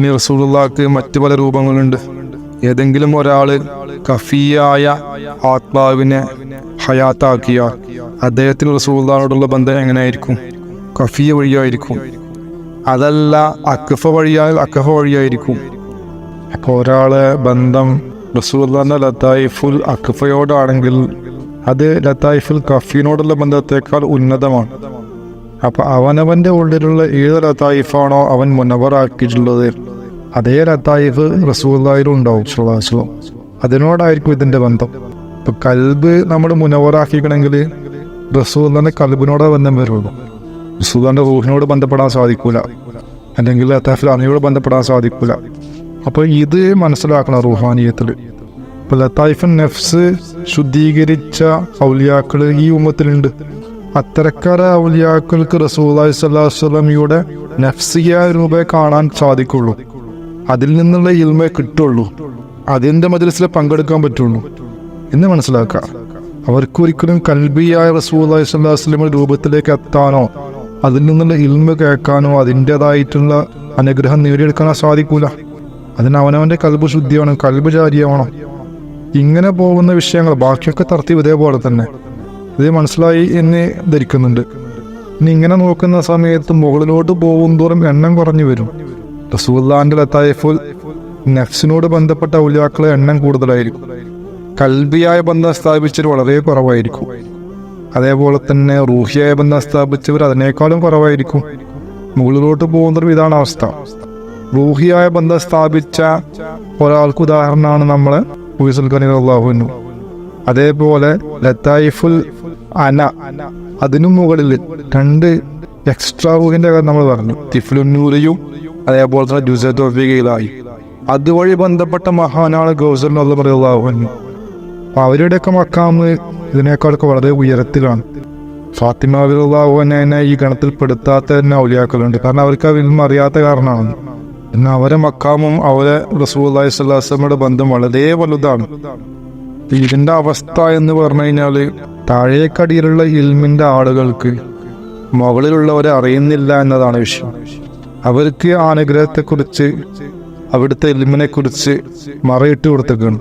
ഇനി റസൂലുള്ളാഹിക്ക് മറ്റു പല രൂപങ്ങളുണ്ട്. ഏതെങ്കിലും ഒരാൾ കഫിയായ ആത്മാവിനെ ഹയാത്താക്കിയാൽ അദ്ദേഹത്തിന് റസൂലുള്ളാഹിയോടുള്ള ബന്ധം എങ്ങനെയായിരിക്കും? കഫിയ വഴിയായിരിക്കും. അതല്ല അക്കഫ വഴിയായിരിക്കും. അപ്പോൾ ഒരാളെ ബന്ധം റസൂലുള്ളാഹിന്റെ ലതായിഫുൽ അക്കഫയോടാണെങ്കിൽ അത് ലതായിഫുൽ കഫീനോടുള്ള ബന്ധത്തേക്കാൾ ഉന്നതമാണ്. അപ്പോൾ അവനവൻ്റെ ഉള്ളിലുള്ള ഏത് ലതായിഫാണോ അവൻ മുനവറാക്കിയിട്ടുള്ളത് അതേ ലതായിഫ് റസൂലുള്ളാഹിയിലും ഉണ്ടാവും സ്വല്ലല്ലാഹു അലൈഹി വസല്ലം. അതിനോടായിരിക്കും ഇതിൻ്റെ ബന്ധം. ഇപ്പം കൽബ് നമ്മൾ മുനവറാക്കിക്കണമെങ്കിൽ റസൂലുള്ളാഹിന്റെ കൽബിനോടെ ബന്ധം വരുള്ളൂ. റസൂലുള്ളാഹിന്റെ റൂഹിനോട് ബന്ധപ്പെടാൻ സാധിക്കൂല, അല്ലെങ്കിൽ ലതായിഫുൽ അനയോട് ബന്ധപ്പെടാൻ സാധിക്കൂല. അപ്പോൾ ഇത് മനസ്സിലാക്കണം റൂഹാനിയത്തിൽ. ഇപ്പോൾ ലതായിഫുൻ നഫ്സ് ശുദ്ധീകരിച്ച ഔലിയാക്കൾ ഈ ഉമ്മത്തിലുണ്ട്. അത്തരക്കാര ഔലിയാക്കൾക്ക് റസൂലുള്ളാഹി സ്വല്ലല്ലാഹു അലൈഹി വസല്ലമയുടെ നഫ്സിയായ രൂപയെ കാണാൻ സാധിക്കുള്ളൂ. അതിൽ നിന്നുള്ള ഇൽമേ കിട്ടുള്ളൂ. അതിൻ്റെ മജ്‌ലിസിൽ പങ്കെടുക്കാൻ പറ്റുള്ളൂ എന്ന് മനസ്സിലാക്കുക. അവർക്കൊരിക്കലും കൽബിയായ റസൂലുള്ളാഹി സ്വല്ലല്ലാഹു അലൈഹി വസല്ലമയുടെ രൂപത്തിലേക്ക് എത്താനോ അതിൽ നിന്നുള്ള ഇൽമ കേൾക്കാനോ അതിൻ്റെതായിട്ടുള്ള അനുഗ്രഹം നേടിയെടുക്കാനോ സാധിക്കൂല. അതിന് അവനവൻ്റെ കൽബ് ശുദ്ധിയാണ്, കൽബ് ജാരിയാവണം. ഇങ്ങനെ പോകുന്ന വിഷയങ്ങൾ ബാക്കിയൊക്കെ തർത്തീബ് ഇതേപോലെ തന്നെ. ഇത് മനസ്സിലായി എന്ന് ധരിക്കുന്നുണ്ട്. ഇനി ഇങ്ങനെ നോക്കുന്ന സമയത്ത് മുകളിലോട്ട് പോകും തോറും എണ്ണം കുറഞ്ഞു വരും. റസൂലുള്ളാഹിന്റെ ലതായിഫുൽ നഫ്സിനോട് ബന്ധപ്പെട്ട ഔലിയാക്കളെ എണ്ണം കൂടുതലായിരിക്കും. കൽബിയായ ബന്ധം സ്ഥാപിച്ചവർ വളരെ കുറവായിരിക്കും. അതേപോലെ തന്നെ റൂഹിയായ ബന്ധം സ്ഥാപിച്ചവർ അതിനേക്കാളും കുറവായിരിക്കും. മുകളിലോട്ട് പോകുന്നതും ഇതാണ് അവസ്ഥ. റൂഹിയായ ബന്ധം സ്ഥാപിച്ച ഒരാൾക്ക് ഉദാഹരണമാണ് നമ്മളെ ഫൈസൽ ഖാനി റളിയല്ലാഹു അൻഹു. അതേപോലെ ലതായിഫുൽ അന അതിനും മുകളിൽ 2 എക്സ്ട്രാ റൂഹിന്റെ കാര്യം നമ്മൾ പറഞ്ഞു. തിഫ്ലുന്നൂരിയും അതേപോലെ തന്നെ ജുസൈത്തുഫിലായി അതുവഴി ബന്ധപ്പെട്ട മഹാനാണ് ഗൗസുൽ അസ്ലം റളിയല്ലാഹു അൻഹു. അപ്പോൾ അവരുടെയൊക്കെ മഖാമ് ഇതിനേക്കാളൊക്കെ വളരെ ഉയരത്തിലാണ്. ഫാത്തിമ റളിയല്ലാഹു അൻഹയെ ഈ ഗണത്തിൽ പെടുത്താത്ത തന്നെ ഔലിയാക്കളുണ്ട്. കാരണം അവർക്ക് ആ ഇൽമ അറിയാത്ത കാരണമാണ്. എന്നാൽ അവരെ മഖാമും അവരെ റസൂലുള്ളാഹി സ്വല്ലല്ലാഹു അലൈഹി വസല്ലമയുടെ ബന്ധം വളരെ വലുതാണ്. ഇതിൻ്റെ അവസ്ഥ എന്ന് പറഞ്ഞു കഴിഞ്ഞാൽ താഴേക്കടിയിലുള്ള ഇൽമിൻ്റെ ആളുകൾക്ക് മുകളിലുള്ളവരെ അറിയുന്നില്ല എന്നതാണ് വിഷയം. അവർക്ക് ആ അനുഗ്രഹത്തെക്കുറിച്ച് അവിടുത്തെ ഇൽമിനെക്കുറിച്ച് മറയിട്ട് കൊടുത്തേക്കാണ്.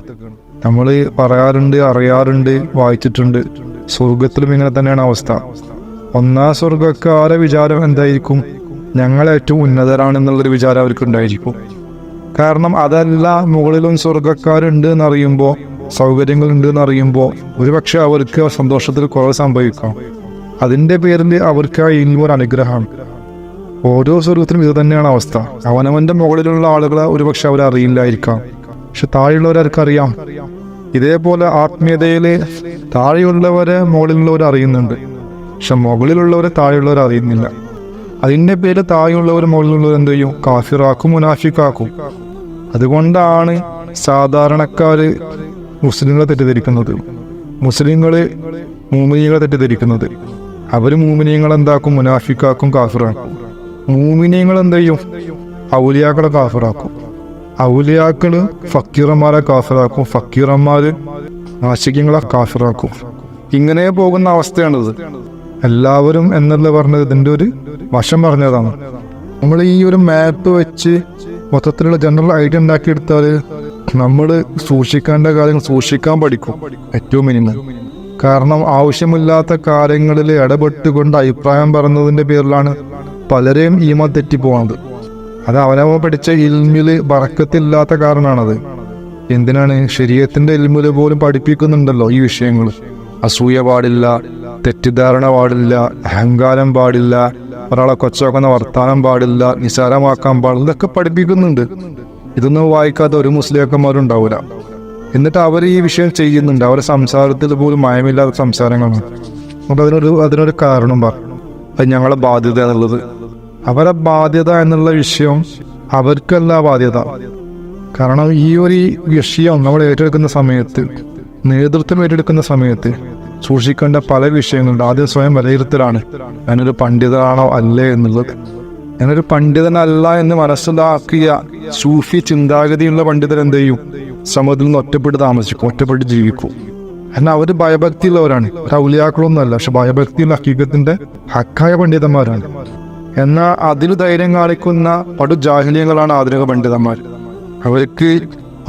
നമ്മൾ പറയാറുണ്ട്, അറിയാറുണ്ട്, വായിച്ചിട്ടുണ്ട്. സ്വർഗത്തിലും ഇങ്ങനെ തന്നെയാണ് അവസ്ഥ. ഒന്നാം സ്വർഗക്കാരെ വിചാരം എന്തായിരിക്കും? ഞങ്ങൾ ഏറ്റവും ഉന്നതരാണെന്നുള്ളൊരു വിചാരം അവർക്ക് ഉണ്ടായിരിക്കും. കാരണം അതല്ല, മുകളിലും സ്വർഗക്കാരുണ്ട് എന്നറിയുമ്പോൾ, സൗകര്യങ്ങളുണ്ട് എന്നറിയുമ്പോൾ ഒരുപക്ഷെ അവർക്ക് സന്തോഷത്തിൽ കുറവ് സംഭവിക്കാം. അതിൻ്റെ പേരിൽ അവർക്ക് ആ ഇൽമു ഒരു അനുഗ്രഹമാണ്. ഓരോ സ്വർഗത്തിലും ഇത് തന്നെയാണ് അവസ്ഥ. അവനവൻ്റെ മുകളിലുള്ള ആളുകളെ ഒരുപക്ഷെ അവരറിയില്ലായിരിക്കാം, പക്ഷെ താഴെയുള്ളവരവർക്കറിയാം. ഇതേപോലെ ആത്മീയതയിൽ താഴെയുള്ളവരെ മുകളിലുള്ളവർ അറിയുന്നുണ്ട്, പക്ഷെ മുകളിലുള്ളവരെ താഴെയുള്ളവർ അറിയുന്നില്ല. അതിൻ്റെ പേര് താഴെയുള്ളവർ മുകളിലുള്ളവർ എന്ത് ചെയ്യും? കാഫിറാക്കും, മുനാഫിക്കാക്കും. അതുകൊണ്ടാണ് സാധാരണക്കാർ മുസ്ലിങ്ങളെ തെറ്റിദ്ധരിക്കുന്നത്, മുസ്ലിങ്ങൾ മൂമിനീങ്ങളെ തെറ്റിദ്ധരിക്കുന്നത്. അവർ മൂമിനീങ്ങൾ എന്താക്കും? മുനാഫിക്കാക്കും, കാഫിറാക്കും. മൂമിനീങ്ങൾ എന്ത് ചെയ്യും? ഔലിയാക്കളെ കാഫിറാക്കും. ഔലിയാക്കൾ ഫക്കീറന്മാരെ കാഫിറാക്കും, ഫക്കീറന്മാർ ആശിക്യങ്ങളെ കാഫിറാക്കും. ഇങ്ങനെ പോകുന്ന അവസ്ഥയാണിത്. എല്ലാവരും എന്നല്ല പറഞ്ഞത്, ഇതിൻ്റെ ഒരു വശം പറഞ്ഞതാണ്. നമ്മൾ ഈ ഒരു മാപ്പ് വെച്ച് മൊത്തത്തിലുള്ള ജനറൽ ഐഡിയ ഉണ്ടാക്കിയെടുത്താൽ നമ്മൾ സൂക്ഷിക്കേണ്ട കാര്യങ്ങൾ സൂക്ഷിക്കാൻ പഠിക്കും, ഏറ്റവും മിനിമം. കാരണം ആവശ്യമില്ലാത്ത കാര്യങ്ങളിൽ ഇടപെട്ടുകൊണ്ട് അഭിപ്രായം പറയുന്നതിൻ്റെ പേരിലാണ് പലരെയും ഈമാൻ തെറ്റിപ്പോകുന്നത്. അത് അവനവ പഠിച്ച ഇൽമിൽ ബറക്കത്തില്ലാത്ത കാരണമാണത്. എന്തിനാണ്? ശരീഅത്തിന്റെ ഇൽമിൽ പോലും പഠിപ്പിക്കുന്നുണ്ടല്ലോ ഈ വിഷയങ്ങൾ. അസൂയ പാടില്ല, തെറ്റിദ്ധാരണ പാടില്ല, അഹങ്കാരം പാടില്ല, ഒരാളെ കൊച്ചാക്കുന്ന വർത്താനം പാടില്ല, നിസാരമാക്കാൻ പാടില്ല, ഇതൊക്കെ പഠിപ്പിക്കുന്നുണ്ട്. ഇതൊന്നും വായിക്കാത്ത ഒരു മുസ്ലിയാക്കന്മാരുണ്ടാവില്ല. എന്നിട്ട് അവർ ഈ വിഷയം ചെയ്യുന്നുണ്ട്. അവരുടെ സംസാരത്തിൽ പോലും മയമില്ലാത്ത സംസാരങ്ങളാണ്. അപ്പോൾ അതിനൊരു കാരണം പറഞ്ഞു, അത് ഞങ്ങളുടെ ബാധ്യത എന്നുള്ളത്. അവരുടെ ബാധ്യത എന്നുള്ള വിഷയം അവർക്കല്ല ബാധ്യത. കാരണം ഈ ഒരു വിഷയം നമ്മൾ ഏറ്റെടുക്കുന്ന സമയത്ത്, നേതൃത്വം ഏറ്റെടുക്കുന്ന സമയത്ത് സൂക്ഷിക്കേണ്ട പല വിഷയങ്ങളുണ്ട്. ആദ്യം സ്വയം വിലയിരുത്തലാണ്, ഞാനൊരു പണ്ഡിതനാണോ അല്ലേ എന്നുള്ളത്. ഞാനൊരു പണ്ഡിതനല്ല എന്ന് മനസ്സിലാക്കിയ സൂഫി ചിന്താഗതിയുള്ള പണ്ഡിതൻ എന്ത് ചെയ്യും? സമൂഹത്തിൽ നിന്ന് ഒറ്റപ്പെട്ട് താമസിക്കും, ഒറ്റപ്പെട്ട് ജീവിക്കും. എന്നാൽ അവർ ഭയഭക്തിയുള്ളവരാണ്, ഒരു ഔലിയാക്കളൊന്നും അല്ല, പക്ഷെ ഭയഭക്തിയുള്ള ഹക്കീക്കത്തിന്റെ ഹക്കായ പണ്ഡിതന്മാരാണ്. എന്നാൽ അതിന് ധൈര്യം കാണിക്കുന്ന പടു ജാഹിലിയങ്ങളാണ് ആധുനിക പണ്ഡിതന്മാർ. അവർക്ക്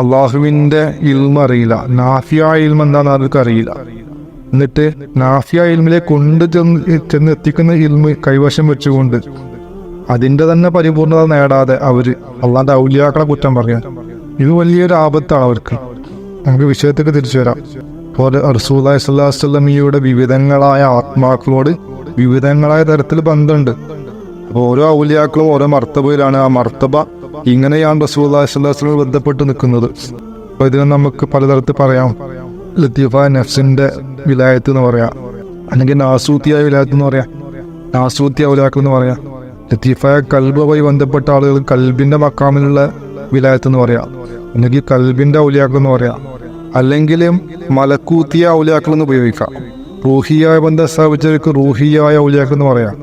അള്ളാഹുവിൻ്റെ ഇൽമ അറിയില്ല, നാഫിയ ഇൽമ എന്താണെന്ന് അവർക്ക് അറിയില്ല. എന്നിട്ട് നാഫിയ ഇൽമിലെ കൊണ്ട് ചെന്ന് എത്തിക്കുന്ന ഇൽമ കൈവശം വെച്ചുകൊണ്ട് അതിൻ്റെ തന്നെ പരിപൂർണത നേടാതെ അവർ അള്ളാന്റെ ഔലിയാക്കളെ കുറ്റം പറയാൻ, ഇത് വലിയൊരു ആപത്താണ് അവർക്ക്. നമുക്ക് വിഷയത്തേക്ക് തിരിച്ചു വരാം. അപ്പോൾ റസൂലുള്ളാഹി സ്വല്ലല്ലാഹു അലൈഹി വസല്ലമയുടെ വിവിധങ്ങളായ ആത്മാക്കളോട് വിവിധങ്ങളായ തരത്തിൽ ബന്ധമുണ്ട്. അപ്പോൾ ഓരോ ഔലിയാക്കളും ഓരോ മർത്തബയിലാണ്. ആ മർത്തബ ഇങ്ങനെയാണ് റസൂലുള്ളാഹി സ്വല്ലല്ലാഹു അലൈഹി വസല്ലം ബന്ധപ്പെട്ട് നിൽക്കുന്നത്. അപ്പോൾ ഇതിനെ നമുക്ക് പലതരത്തിൽ പറയാം. ലത്തീഫ നഫ്സിന്റെ വിലായത്ത് എന്ന് പറയാം, അല്ലെങ്കിൽ നാസൂത്തിയായ വിലായത്ത് എന്ന് പറയാം, നാസൂത്തി ഔലിയാക്കൾ എന്ന് പറയാം. ലത്തീഫായ കൽബുമായി ബന്ധപ്പെട്ട ആളുകൾ കൽബിന്റെ മക്കാമിലുള്ള വിലായത്ത് എന്ന് പറയാം, അല്ലെങ്കിൽ കൽബിന്റെ ഔലിയാക്കൾ എന്ന് പറയാം, അല്ലെങ്കിൽ മലക്കൂത്തിയ ഔലിയാക്കൾ എന്ന് ഉപയോഗിക്കാം. റൂഹിയായ ബന്ധം സ്ഥാപിച്ചവർക്ക് റൂഹിയായ ഔലിയാക്കൾ എന്ന് പറയാം,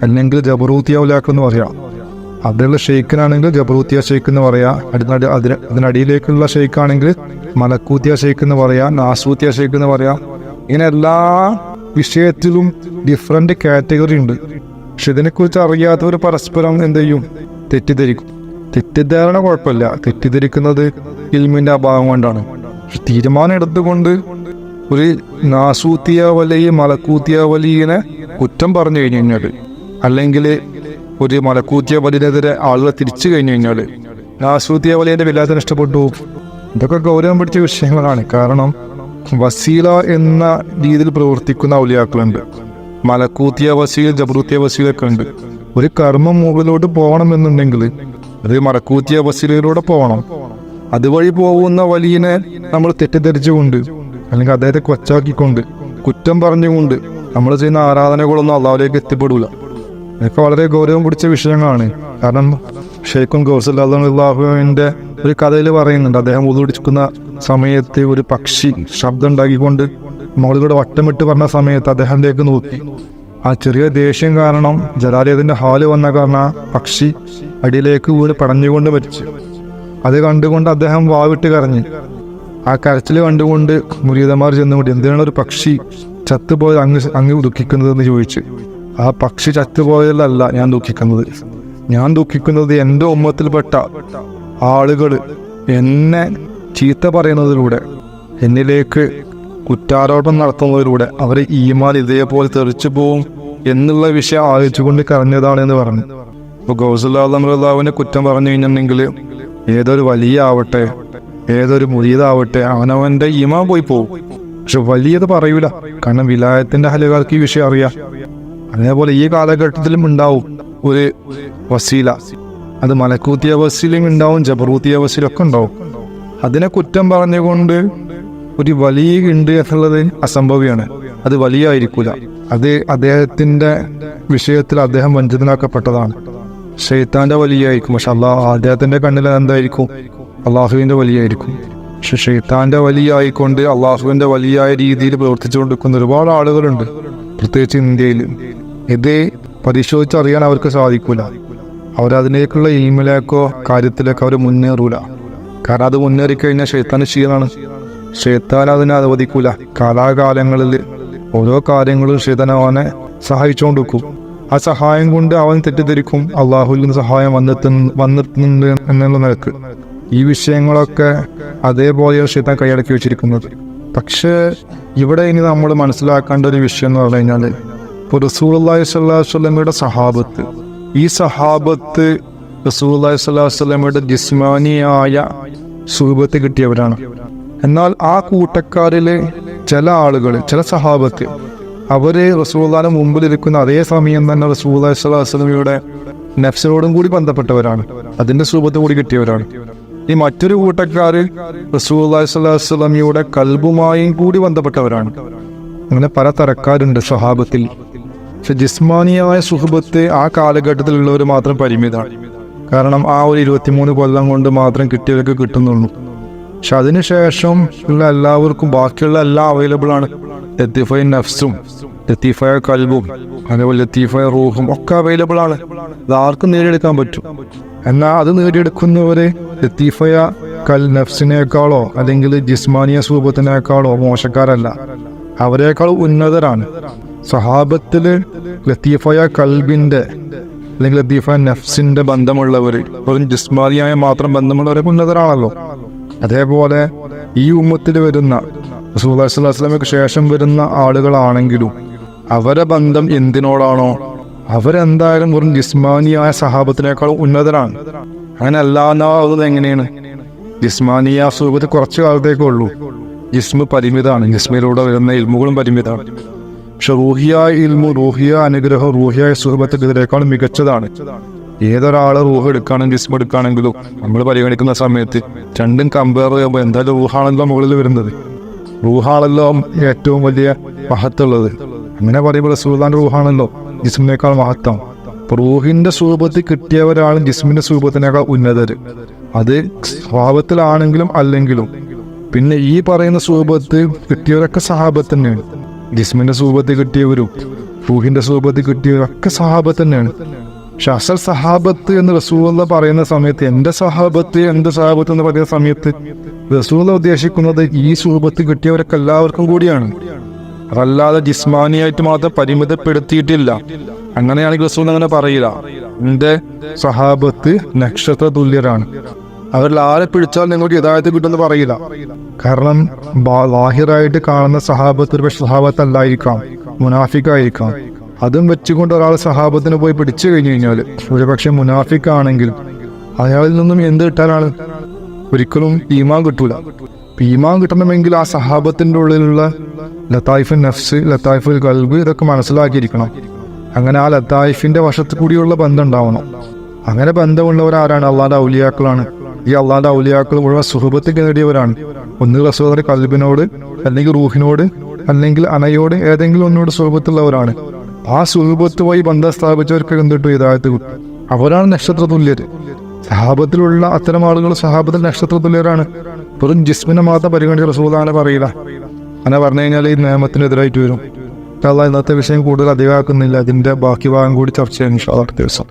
അല്ലെങ്കിൽ ജബറൂത്തിയ ഔലിയാക്കൾ എന്ന് പറയാം. അതിലുള്ള ഷെയ്ഖിനാണെങ്കിൽ ജബറൂത്തിയ ഷെയ്ഖ് എന്ന് പറയാം. അതിനടിയിലേക്കുള്ള ഷെയ്ഖാണെങ്കിൽ മലക്കൂത്തിയ ഷെയ്ഖ് എന്ന് പറയാം, നാസൂത്തിയ ഷെയ്ഖ് എന്ന് പറയാം. ഇങ്ങനെ എല്ലാ വിഷയത്തിലും ഡിഫറെന്റ് കാറ്റഗറി ഉണ്ട്. പക്ഷെ ഇതിനെക്കുറിച്ച് അറിയാത്തവർ പരസ്പരം എന്ത് ചെയ്യും? തെറ്റിദ്ധരിക്കും. തെറ്റിദ്ധാരണ കുഴപ്പമില്ല, തെറ്റിദ്ധരിക്കുന്നത് ഇൽമിന്റെ അഭാവം കൊണ്ടാണ്. പക്ഷെ തീരുമാനം എടുത്തുകൊണ്ട് ഒരു നാസൂത്തിയ വലിയ മലക്കൂത്തിയ വലിയനെ കുറ്റം പറഞ്ഞു കഴിഞ്ഞു കഴിഞ്ഞാൽ, അല്ലെങ്കിൽ ഒരു മലക്കൂത്തിയ വലിയെതിരെ ആളുകളെ തിരിച്ചു കഴിഞ്ഞു കഴിഞ്ഞാൽ നാസൂത്തിയ വലിയന്റെ വിലായത്തിന് ഇഷ്ടപ്പെട്ടു. ഇതൊക്കെ ഗൗരവം പിടിച്ച വിഷയങ്ങളാണ്. കാരണം വസീല എന്ന രീതിയിൽ പ്രവർത്തിക്കുന്ന ഔലിയാക്കളുണ്ട്, മലക്കൂത്തിയ വസീൽ, ജബറൂത്തിയ വസീലൊക്കെ ഉണ്ട്. ഒരു കർമ്മം മുകളിലോട്ട് പോകണമെന്നുണ്ടെങ്കിൽ അത് മലക്കൂത്തിയ വസീലയിലൂടെ പോകണം. അതുവഴി പോകുന്ന വലിയനെ നമ്മൾ തെറ്റിദ്ധരിച്ചുകൊണ്ട്, അല്ലെങ്കിൽ അദ്ദേഹത്തെ കൊച്ചാക്കിക്കൊണ്ട്, കുറ്റം പറഞ്ഞുകൊണ്ട് നമ്മൾ ചെയ്യുന്ന ആരാധനകളൊന്നും അള്ളാഹുവിലേക്ക് എത്തിപ്പെടില്ല. ഇതൊക്കെ വളരെ ഗൗരവം പിടിച്ച വിഷയങ്ങളാണ്. കാരണം ഷെയ്ഖുൻ ഗൗസുല്ലാഹുവിൻ്റെ ഒരു കഥയിൽ പറയുന്നുണ്ട്, അദ്ദേഹം വുളു പിടിക്കുന്ന സമയത്ത് ഒരു പക്ഷി ശബ്ദം ഉണ്ടാക്കിക്കൊണ്ട് മോളിലൂടെ വട്ടമിട്ട് പറഞ്ഞ സമയത്ത് അദ്ദേഹത്തിലേക്ക് നോക്കി. ആ ചെറിയ ദേഷ്യം കാരണം, ജലാലയത്തിന്റെ ഹാല് വന്ന കാരണം പക്ഷി അടിയിലേക്ക് വീട് പടഞ്ഞുകൊണ്ട് മരിച്ചു. അത് കണ്ടുകൊണ്ട് അദ്ദേഹം വാവിട്ട് കരഞ്ഞു. ആ കരച്ചിൽ കണ്ടുകൊണ്ട് മുരീദന്മാർ ചെന്നുകൊണ്ട് എന്തിനാണ് ഒരു പക്ഷി ചത്തുപോയത് അങ്ങ് ദുഃഖിക്കുന്നതെന്ന് ചോദിച്ചു. ആ പക്ഷി ചത്തുപോയതല്ല ഞാൻ ദുഃഖിക്കുന്നത്. ഞാൻ ദുഃഖിക്കുന്നത് എൻ്റെ ഉമ്മത്തിൽപ്പെട്ട ആളുകൾ എന്നെ ചീത്ത പറയുന്നതിലൂടെ, എന്നിലേക്ക് കുറ്റാരോപണം നടത്തുന്നതിലൂടെ അവരെ ഈമാൻ ഇതേപോലെ തെറിച്ചു പോവും എന്നുള്ള വിഷയം ആലോചിച്ചുകൊണ്ട് കരഞ്ഞതാണ് എന്ന് പറഞ്ഞു. ഇപ്പോൾ ഗൗസുല്ലാഹുവിനെ കുറ്റം പറഞ്ഞു കഴിഞ്ഞിട്ടുണ്ടെങ്കിൽ ഏതൊരു വലിയ ആവട്ടെ, ഏതൊരു മുരീദാവട്ടെ, അവനവൻ്റെ ഈമാൻ പോയി പോകും. പക്ഷെ വലിയത് പറയൂല, കാരണം വിലായത്തിന്റെ ഹലുകാർക്ക് ഈ വിഷയം അറിയാം. അതേപോലെ ഈ കാലഘട്ടത്തിലും ഉണ്ടാവും ഒരു വസീല. അത് മലക്കൂത്തിയ വസീലും ഉണ്ടാവും, ജബറൂത്തിയ വസീലൊക്കെ ഉണ്ടാവും. അതിനെ കുറ്റം പറഞ്ഞുകൊണ്ട് ഒരു വലിയ ഉണ്ട് എന്നുള്ളത് അസംഭവ്യമാണ്. അത് വലിയ ആയിരിക്കില്ല. അത് അദ്ദേഹത്തിന്റെ വിഷയത്തിൽ അദ്ദേഹം വഞ്ചിതനാക്കപ്പെട്ടതാണ്. ഷെയ്ത്താന്റെ വലിയായിരിക്കും. പക്ഷെ അദ്ദേഹത്തിന്റെ കണ്ണിൽ എന്തായിരിക്കും? അള്ളാഹുവിന്റെ വലിയായിരിക്കും. പക്ഷെ ഷെയ്ത്താന്റെ വലിയായിക്കൊണ്ട് അള്ളാഹുവിന്റെ വലിയായ രീതിയിൽ പ്രവർത്തിച്ചുകൊണ്ടിരിക്കുന്ന ഒരുപാട് ആളുകളുണ്ട്, പ്രത്യേകിച്ച് ഇന്ത്യയിൽ. ഇത് പരിശോധിച്ചറിയാൻ അവർക്ക് സാധിക്കൂല. അവരതിലേക്കുള്ള ഇൽമിലേക്കോ കാര്യത്തിലേക്കോ അവർ മുന്നേറൂല. കാരണം അത് മുന്നേറിക്കഴിഞ്ഞാൽ ഷെയ്ത്താൻ ക്ഷീണമാണ്. ഷെയ്ത്താൻ അതിനെ അനുവദിക്കൂല. കാലാകാലങ്ങളിൽ ഓരോ കാര്യങ്ങളും ഷെയ്ത്താൻ അവനെ സഹായിച്ചുകൊണ്ടിരിക്കും. ആ സഹായം കൊണ്ട് അവൻ തെറ്റിദ്ധരിക്കും അള്ളാഹുവിൽ നിന്ന് സഹായം വന്നെത്തുന്നുണ്ട് എന്നുള്ള നിലക്ക്. ഈ വിഷയങ്ങളൊക്കെ അതേപോലെ ഷെയ്ത്താൻ കൈയടക്കി വെച്ചിരിക്കുന്നത്. പക്ഷേ ഇവിടെ ഇനി നമ്മൾ മനസ്സിലാക്കേണ്ട ഒരു വിഷയം എന്ന് പറഞ്ഞു കഴിഞ്ഞാൽ, ഇപ്പോൾ റസൂലുള്ളാഹി സ്വല്ലല്ലാഹു അലൈഹി വസല്ലമയുടെ സഹാബത്ത്, ഈ സഹാബത്ത് റസൂലുള്ളാഹി സ്വല്ലല്ലാഹു അലൈഹി വസല്ലമയുടെ ജിസ്മാനിയായ സുഹബത്ത് കിട്ടിയവരാണ്. എന്നാൽ ആ കൂട്ടക്കാരിലെ ചില ആളുകൾ, ചില സഹാബത്ത്, അവര് റസൂലുള്ളാഹിന്റെ മുമ്പിലിരിക്കുന്ന അതേ സമയം തന്നെ റസൂലുള്ളാഹി സ്വല്ലല്ലാഹു അലൈഹി വസല്ലമയുടെ നഫ്സിനോടും കൂടി ബന്ധപ്പെട്ടവരാണ്, അതിന്റെ സുഹബത്ത് കൂടി കിട്ടിയവരാണ്. ഈ മറ്റൊരു കൂട്ടക്കാര് റസൂലുള്ളാഹി സ്വല്ലല്ലാഹു അലൈഹി വസല്ലമയുടെ കൽബുമായും കൂടി ബന്ധപ്പെട്ടവരാണ്. അങ്ങനെ പല തരക്കാരുണ്ട് സ്വഹാബത്തിൽ. പക്ഷെ ജിസ്മാനിയായ സുഹബത്ത് ആ കാലഘട്ടത്തിലുള്ളവർ മാത്രം പരിമിതമാണ്. കാരണം ആ ഒരു 23 കൊല്ലം കൊണ്ട് മാത്രം കിട്ടിയവർക്ക് കിട്ടുന്നുള്ളൂ. പക്ഷെ അതിനുശേഷം ഉള്ള എല്ലാവർക്കും ബാക്കിയുള്ള എല്ലാം അവൈലബിൾ ആണ്. ലത്തീഫായ നഫ്സും ലത്തീഫായ കൽബും അതേപോലെ ലത്തീഫായ റൂഹും ഒക്കെ അവൈലബിൾ ആണ്. അത് ആർക്കും നേടിയെടുക്കാൻ പറ്റും. എന്നാൽ അത് നേടിയെടുക്കുന്നവര് ലത്തീഫായ നഫ്സിനേക്കാളോ അല്ലെങ്കിൽ ജിസ്മാനിയ സ്വരൂപത്തിനേക്കാളോ മോശക്കാരല്ല, അവരെക്കാൾ ഉന്നതരാണ്. സഹാബത്തില് ലത്തീഫായ കൽബിന്റെ അല്ലെങ്കിൽ ലത്തീഫ നഫ്സിന്റെ ബന്ധമുള്ളവർ, വെറും ജിസ്മാനിയായ മാത്രം ബന്ധമുള്ളവരൊക്കെ ഉന്നതരാണല്ലോ. അതേപോലെ ഈ ഉമ്മത്തിൽ വരുന്ന റസൂലുള്ളാഹി സ്വല്ലല്ലാഹു അലൈഹി വസല്ലമയ്ക്ക് ശേഷം വരുന്ന ആളുകളാണെങ്കിലും അവരെ ബന്ധം എന്തിനോടാണോ അവരെന്തായാലും വെറും ജിസ്മാനിയായ സഹാബത്തിനേക്കാളും ഉന്നതരാണ്. അങ്ങനെ അല്ലാതെ എങ്ങനെയാണ്? ജിസ്മാനിയ സുഹബത്ത് കുറച്ചു കാലത്തേക്കേ ഉള്ളൂ. ജിസ്മ് പരിമിതമാണ്, ജിസ്മിലൂടെ വരുന്ന ഇൽമുകളും പരിമിതമാണ്. പക്ഷെ റൂഹിയായ ഇൽമു, റൂഹിയ അനുഗ്രഹം, റൂഹിയായ സുഹബത്ത് ഇതിനേക്കാളും മികച്ചതാണ്. ഏതൊരാളെ റൂഹ് എടുക്കുകയാണെങ്കിലും ജിസ്മ എടുക്കുകയാണെങ്കിലും നമ്മൾ പരിഗണിക്കുന്ന സമയത്ത് രണ്ടും കമ്പയർ ചെയ്യുമ്പോൾ എന്തായാലും റൂഹാണല്ലോ മുകളിൽ വരുന്നത്, റൂഹാണല്ലോ ഏറ്റവും വലിയ മഹത്തുള്ളത്. അങ്ങനെ പറയുമ്പോൾ റസൂലുള്ളാഹിന്റെ റൂഹാണല്ലോ ജിസ്മിനേക്കാൾ മഹത്വം. റൂഹിന്റെ സ്വരൂപത്തിൽ കിട്ടിയവരാണ് ജിസ്മിന്റെ സ്വരൂപത്തിനേക്കാൾ ഉന്നതര്. അത് സ്വഭാവത്തിലാണെങ്കിലും അല്ലെങ്കിലും. പിന്നെ ഈ പറയുന്ന സ്വരൂപത്ത് കിട്ടിയവരൊക്കെ സഹാബത്ത് തന്നെയാണ്. ജിസ്മിന്റെ സ്വരൂപത്തിൽ കിട്ടിയവരും റൂഹിന്റെ സ്വരൂപത്തിൽ കിട്ടിയവരൊക്കെ സഹാബത്ത് തന്നെയാണ്. പക്ഷെ അസൽ സഹാബത്ത് എന്ന് റസൂലുള്ളാഹി പറയുന്ന സമയത്ത് എന്റെ സഹാബത്ത് എന്ന് പറയുന്ന സമയത്ത് റസൂലുള്ളാഹി ഉദ്ദേശിക്കുന്നത് ഈ സ്വരൂപത്തിൽ കിട്ടിയവരൊക്കെ എല്ലാവർക്കും കൂടിയാണ്. അതല്ലാതെ ജിസ്മാനിയായിട്ട് മാത്രം പരിമിതപ്പെടുത്തിയിട്ടില്ല. അങ്ങനെയാണെങ്കിൽ റസൂൽ അങ്ങനെ പറയില്ല, എന്റെ സഹാബത്ത് നക്ഷത്ര തുല്യരാണ്, അവരിൽ ആരെ പിടിച്ചാൽ നിങ്ങൾക്ക് ഹിദായത്ത് കിട്ടുമെന്ന് പറയില്ല. കാരണം ലാഹിറായിട്ട് കാണുന്ന സഹാബത്ത് ഒരു പക്ഷെ സഹാബത്ത് അല്ലായിരിക്കാം, മുനാഫിക്കായിരിക്കാം. അതും വെച്ചുകൊണ്ട് ഒരാൾ സഹാബത്തിന് പോയി പിടിച്ചു കഴിഞ്ഞു കഴിഞ്ഞാൽ ഒരു പക്ഷെ മുനാഫിക്കാണെങ്കിൽ അയാളിൽ നിന്നും എന്ത് കിട്ടാനാണ്? ഒരിക്കലും ഈമാൻ കിട്ടൂല. ഈമാൻ കിട്ടണമെങ്കിൽ ആ സഹാബത്തിന്റെ ഉള്ളിലുള്ള ലത്തായിഫുൽ നഫ്സ്, ലത്തായിഫുൽ ഖൽബ് ഇതൊക്കെ മനസ്സിലാക്കിയിരിക്കണം. അങ്ങനെ ആ ലത്തായിഫിന്റെ വശത്ത് കൂടിയുള്ള ബന്ധം ഉണ്ടാവണം. അങ്ങനെ ബന്ധമുള്ളവരാരാണ്? അള്ളാന്റെ ഔലിയാക്കളാണ്. ഈ അള്ളാന്റെ ഔലിയാക്കൾ മുഴുവൻ സുഹബത്ത് നേടിയവരാണ്. ഒന്ന് റസൂലുള്ളാഹിന്റെ ഖൽബിനോട്, അല്ലെങ്കിൽ റൂഹിനോട്, അല്ലെങ്കിൽ അനയോട്, ഏതെങ്കിലും ഒന്നോട് സുഹബത്തുള്ളവരാണ്. ആ സുഹബത്ത് വഴി ബന്ധം സ്ഥാപിച്ചവർക്ക് എന്തിട്ടു ഹിദായത്ത് കിട്ടും. അവരാണ് നക്ഷത്ര തുല്യര്. സഹാബത്തിലുള്ള അത്തരം ആളുകൾ സഹാബത്തിൽ നക്ഷത്ര തുല്യരാണ്. വെറും ജിസ്മിനെ മാത്രം പരിഗണിച്ച് റസൂലുള്ളാഹി പറയില്ല. അങ്ങനെ പറഞ്ഞു കഴിഞ്ഞാൽ ഈ നിയമത്തിനെതിരായിട്ട് വരും. ഇന്നത്തെ വിഷയം കൂടുതൽ അധികമാക്കുന്നില്ല. അതിന്റെ ബാക്കി ഭാഗം കൂടി ചർച്ച ചെയ്യാൻ ഇൻഷാ അല്ലാഹ് അടുത്ത ദിവസം.